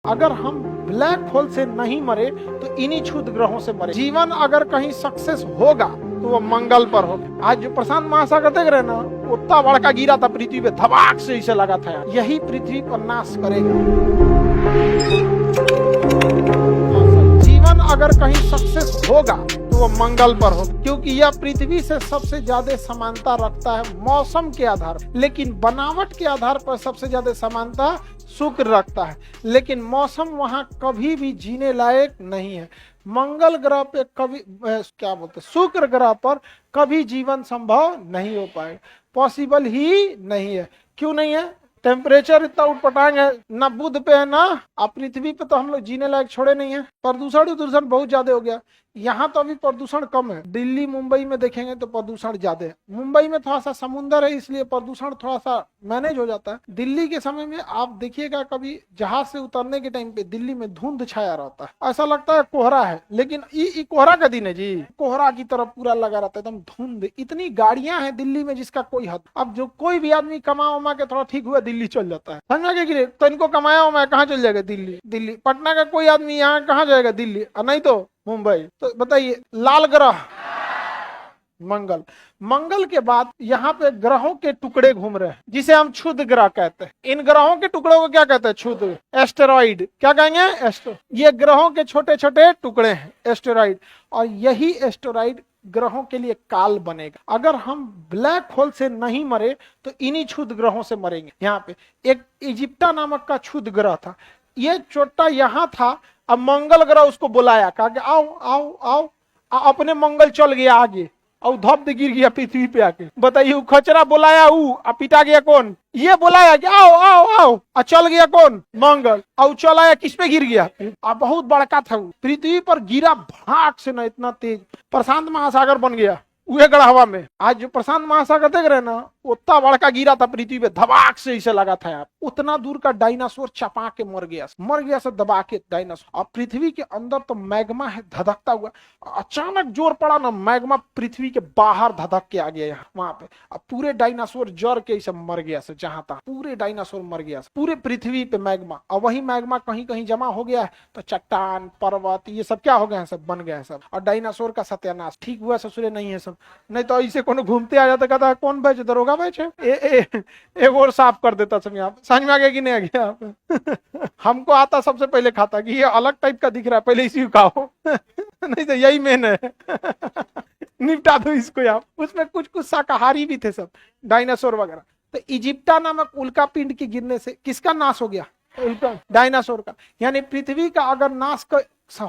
अगर हम black hole से नहीं मरे तो इन्हीं क्षुद्र ग्रहों से मरे। जीवन अगर कहीं सक्सेस होगा तो वो मंगल पर होगा। आज जो प्रशांत महासागर देख रहे हैं ना, उतना बड़का गिरा था पृथ्वी पे, धमाक से इसे लगा था। यही पृथ्वी पर नाश करेगा। जीवन अगर कहीं सक्सेस होगा तो वो मंगल पर होगा, क्योंकि यह पृथ्वी से सबसे ज्यादा समानता रखता है मौसम के आधार पर, लेकिन बनावट के आधार पर सबसे ज्यादा समानता शुक्र रखता है, लेकिन मौसम वहां कभी भी जीने लायक नहीं है। मंगल ग्रह पे कभी क्या बोलते, शुक्र ग्रह पर कभी जीवन संभव नहीं हो पाएगा, पॉसिबल ही नहीं है। क्यों नहीं है? टेम्परेचर इतना उठपटांग है, ना बुध पे है ना पृथ्वी पे, तो हम लोग जीने लायक छोड़े नहीं है। प्रदूषण बहुत ज्यादा हो गया। यहाँ तो अभी प्रदूषण कम है, दिल्ली मुंबई में देखेंगे तो प्रदूषण ज्यादा है। मुंबई में थोड़ा सा समुंदर है, इसलिए प्रदूषण थोड़ा सा मैनेज हो जाता है। दिल्ली के समय में आप देखिएगा, कभी जहाज से उतरने के टाइम पे दिल्ली में धुंध छाया रहता है, ऐसा लगता है कोहरा है, लेकिन ये कोहरा का दिन है जी, कोहरा की तरफ पूरा लगा रहता है, एकदम धुंध। इतनी गाड़ियां हैं दिल्ली में जिसका कोई हद। अब जो कोई भी आदमी कमा उमा के थोड़ा ठीक हुआ दिल्ली चल जाता है, समझा के, तो इनको कमाया उमाया कहाँ चल जाएगा? दिल्ली। पटना का कोई आदमी यहाँ कहाँ जाएगा? दिल्ली, नहीं तो मुंबई। तो बताइए, लाल ग्रह मंगल के बाद यहाँ पे ग्रहों के टुकड़े घूम रहे हैं, जिसे हम क्षुद्र ग्रह कहते हैं। इन ग्रहों के टुकड़ों को क्या कहते हैं? क्षुद्र, एस्टेरॉइड। क्या कहेंगे? ये ग्रहों के छोटे छोटे टुकड़े हैं, एस्टेरॉइड। और यही एस्टेरॉइड ग्रहों के लिए काल बनेगा। अगर हम ब्लैक होल से नहीं मरे तो इन्हीं क्षुद्र ग्रहों से मरेंगे। यहाँ पे एक इजिप्टा नामक का क्षुद्र ग्रह था, ये चोटा यहाँ था। अब मंगल ग्रह उसको बुलाया, कहा कि आओ आओ आओ, अपने मंगल चल गया आगे, और धप गिर गया पृथ्वी पे आके। बताइए, खचरा बुलाया पिटा गया कौन? ये बुलाया कि आओ आओ आओ, चल गया कौन? मंगल। और चल आया, किस पे गिर गया? बहुत बड़का था, पृथ्वी पर गिरा भाग से ना, इतना तेज प्रशांत महासागर बन गया उहे गढ़वा में। आज जो प्रशांत महासागर देख रहे हैं ना, उतना बड़का गिरा था पृथ्वी पे, धमाक से इसे लगा था यार। उतना दूर का डायनासोर चपा के मर गया से दबा के डायनासोर। अब पृथ्वी के अंदर तो मैग्मा है धधकता हुआ, अचानक जोर पड़ा ना, मैग्मा पृथ्वी के बाहर धधक के आ गया यहाँ वहां पे। अब पूरे डायनासोर जर के इसे मर गया से, जहां तक पूरे डायनासोर मर गया, पूरे पृथ्वी पे मैग्मा। और वही मैग्मा कहीं कहीं जमा हो गया है, तो चट्टान पर्वत ये सब क्या हो गए हैं? सब बन गए हैं सब। और डायनासोर का सत्यानाश ठीक हुआ ससुरे नहीं है सब। नहीं तो ऐसे कोनो घूमते आ जाता, कहता है कौन बैच? दरोगा बैच है, एक और साफ कर देता सब। यहाँ समझ में आ गया कि नहीं आ गया? हमको आता सबसे पहले खाता कि ये अलग टाइप का दिख रहा है, पहले इसी को खाओ। नहीं तो यही मेन है। निपटा दो इसको यार। उसमें कुछ कुछ शाकाहारी भी थे सब, डायनासोर वगैरह। तो इजिप्टा नामक उल्का पिंड के गिरने से किसका नाश हो गया? उल्का डायनासोर का। यानी पृथ्वी का अगर नाश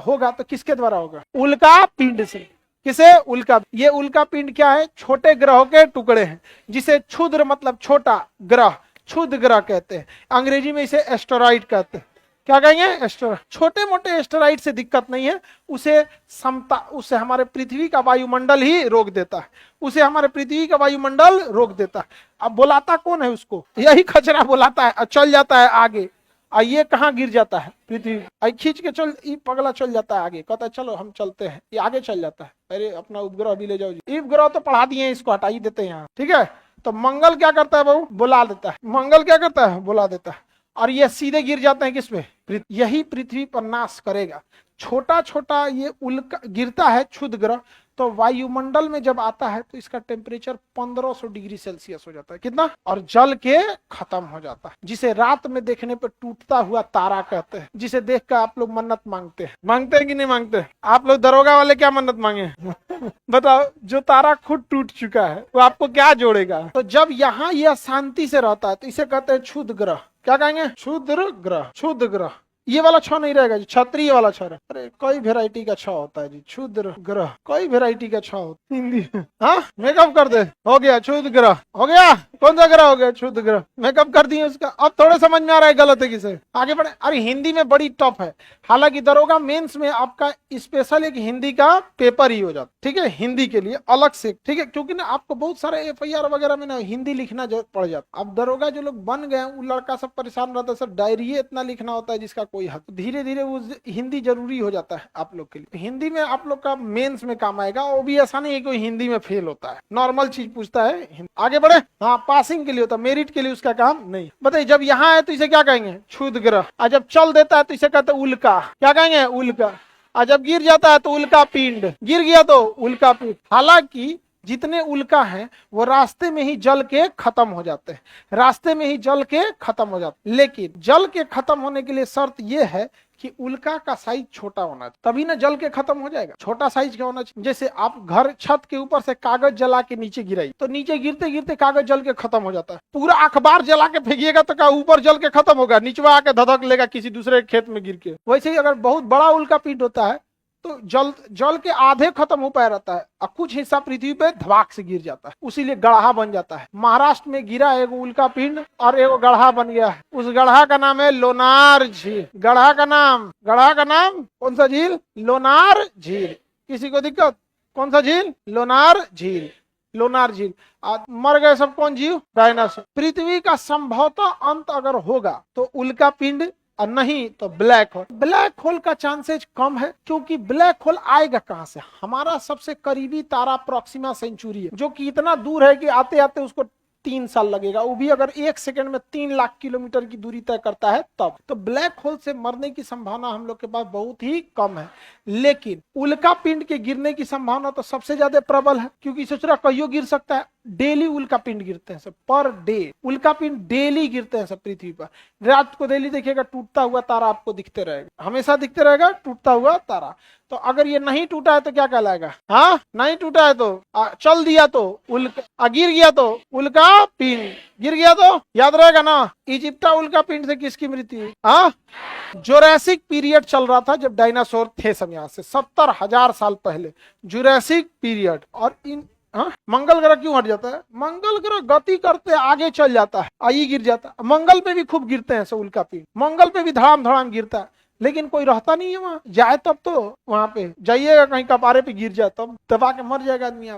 होगा तो किसके द्वारा होगा? उल्का पिंड से। किसे? उल्का। ये उल्का पिंड क्या है? छोटे ग्रहों के टुकड़े हैं, जिसे क्षुद्र मतलब छोटा ग्रह, क्षुद्र ग्रह कहते हैं। अंग्रेजी में इसे एस्टेरॉइड कहते हैं। क्या कहेंगे? एस्टेरॉइड। छोटे मोटे एस्टेरॉइड से दिक्कत नहीं है, उसे हमारे पृथ्वी का वायुमंडल ही रोक देता है, उसे हमारे पृथ्वी का वायुमंडल रोक देता है। अब बुलाता कौन है उसको? यही खचरा बुलाता है, चल जाता है आगे। ये कहाँ गिर जाता है? पृथ्वी। खींच के चल, ये पगला चल जाता है आगे, कहता है चलो हम चलते हैं, ये आगे चल जाता है। अरे अपना उपग्रह भी ले जाओ जी। उपग्रह तो पढ़ा दिए, इसको हटा ही देते हैं यहाँ, ठीक है। तो मंगल क्या करता है बहू? बुला देता है। मंगल क्या करता है? बुला देता है। और ये सीधे गिर जाते हैं किस पे? यही पृथ्वी पर नाश करेगा। छोटा छोटा ये उल्का गिरता है क्षुद्र ग्रह, तो वायुमंडल में जब आता है तो इसका टेम्परेचर 1500 डिग्री सेल्सियस हो जाता है। कितना? और जल के खत्म हो जाता है, जिसे रात में देखने पर टूटता हुआ तारा कहते हैं, जिसे देखकर आप लोग मन्नत मांगते हैं। मांगते हैं कि नहीं मांगते? आप लोग दरोगा वाले क्या मन्नत मांगे? बताओ, जो तारा खुद टूट चुका है वो आपको क्या जोड़ेगा? तो जब यहाँ यह शांति से रहता है तो इसे कहते हैं क्षुद्र ग्रह। क्या कहेंगे? क्षुद्र ग्रह। क्षुद्र ग्रह। ये वाला छ नहीं रहेगा जी, क्षत्रिय वाला छ। अरे कई वेराइटी का छ होता है जी, क्षुद्र ग्रह। कई वेराइटी का छ होता है हिंदी। हाँ, मेकअप कर दे, हो गया क्षुद्र ग्रह। हो गया? कौन सा ग्रह हो गया? क्षुद्र ग्रह। मेकअप कर दिए उसका। अब थोड़े समझ में आ रहा है गलत है किसे? आगे बढ़े। अरे हिंदी में बड़ी टफ है, हालांकि दरोगा मेंस में आपका स्पेशल एक हिंदी का पेपर ही हो जाता, ठीक है, हिंदी के लिए अलग से, ठीक है। क्योंकि ना आपको बहुत सारे FIR वगैरह में ना हिंदी लिखना पड़ जाता। अब दरोगा जो लोग बन गए, वो लड़का सब परेशान रहता है, सर डायरी इतना लिखना होता है जिसका कोई हद। धीरे धीरे वो हिंदी जरूरी हो जाता है आप लोग के लिए। हिंदी में आप लोग का मेंस में काम आएगा। वो भी ऐसा नहीं है कोई हिंदी में फेल होता है, नॉर्मल चीज पूछता है। आगे बढ़े। हाँ, पासिंग के लिए होता है, मेरिट के लिए उसका काम नहीं। बताइए, जब यहाँ है तो इसे क्या कहेंगे? क्षुद्र ग्रह। और जब चल देता है तो इसे कहते हैं उल्का। क्या कहेंगे? उल्का। और जब गिर जाता है तो उल्का पिंड। गिर गया तो उल्का पिंड। हालांकि जितने उल्का हैं वो रास्ते में ही जल के खत्म हो जाते हैं, रास्ते में ही जल के खत्म हो जाते हैं। लेकिन जल के खत्म होने के लिए शर्त यह है कि उल्का का साइज छोटा होना चाहिए, तभी ना जल के खत्म हो जाएगा। छोटा साइज क्या होना चाहिए? जैसे आप घर छत के ऊपर से कागज जला के नीचे गिराई तो नीचे गिरते गिरते कागज जल के खत्म हो जाता है। पूरा अखबार जला के फेंकिएगा तो क्या ऊपर जल के खत्म होगा? नीचवा आके धधक लेगा किसी दूसरे खेत में गिर के। वैसे ही अगर बहुत बड़ा उल्का पिंड होता है तो जल के आधे खत्म हो पाया रहता है और कुछ हिस्सा पृथ्वी पे धमाक से गिर जाता है, उसीलिए गढ़ा बन जाता है। महाराष्ट्र में गिरा एक उल्का पिंड और एक गढ़ा बन गया है। उस गढ़ा का नाम है लोनार झील। गढ़ा का नाम कौन सा झील? लोनार झील। किसी को दिक्कत? कौन सा झील? लोनार झील। लोनार झील। मर गए सब कौन जीव? डायनासोर। पृथ्वी का संभवतः अंत अगर होगा तो उल्का पिंड और नहीं तो ब्लैक होल। ब्लैक होल का चांसेस कम है, क्योंकि ब्लैक होल आएगा कहां से? हमारा सबसे करीबी तारा प्रोक्सिमा सेंचुरी है, जो कि इतना दूर है कि आते आते उसको 3 साल लगेगा। वो भी अगर 1 सेकंड में 3 लाख किलोमीटर की दूरी तय करता है तब। तो ब्लैक होल से मरने की संभावना हम लोग के पास बहुत ही कम है। लेकिन उल्का पिंड के गिरने की संभावना तो सबसे ज्यादा प्रबल है, क्योंकि सोच रहा कहियो गिर सकता है। डेली उल्का पिंड गिरते हैं सब, पर डे उल्का पिंड डेली गिरते हैं सब पृथ्वी पर। रात को डेली देखिएगा टूटता हुआ तारा आपको दिखते रहेगा, हमेशा दिखते रहेगा टूटता हुआ तारा। तो अगर ये नहीं टूटा है तो क्या कहलाएगा? हाँ, नहीं टूटा है तो चल दिया तो उल्का, गिर गया तो उल्का पिंड। गिर गया तो याद रहेगा ना, इजिप्टा उल्का पिंड से किसकी मृत्यु हुई? हाँ, जुरासिक पीरियड चल रहा था जब डायनासोर थे सब, यहाँ से 70,000 साल पहले जुरासिक पीरियड। और इन मंगल ग्रह क्यों हट जाता है? मंगल ग्रह गति करते आगे चल जाता है, आई गिर जाता है। मंगल पे भी खूब गिरते हैं सब उल्का पिंड, मंगल पे भी धड़ाम धड़ाम गिरता है, लेकिन कोई रहता नहीं है वहां। जाए तब तो वहां पे जाइएगा, कहीं कपारे पे गिर जाए तब दबा के मर जाएगा आदमी। आप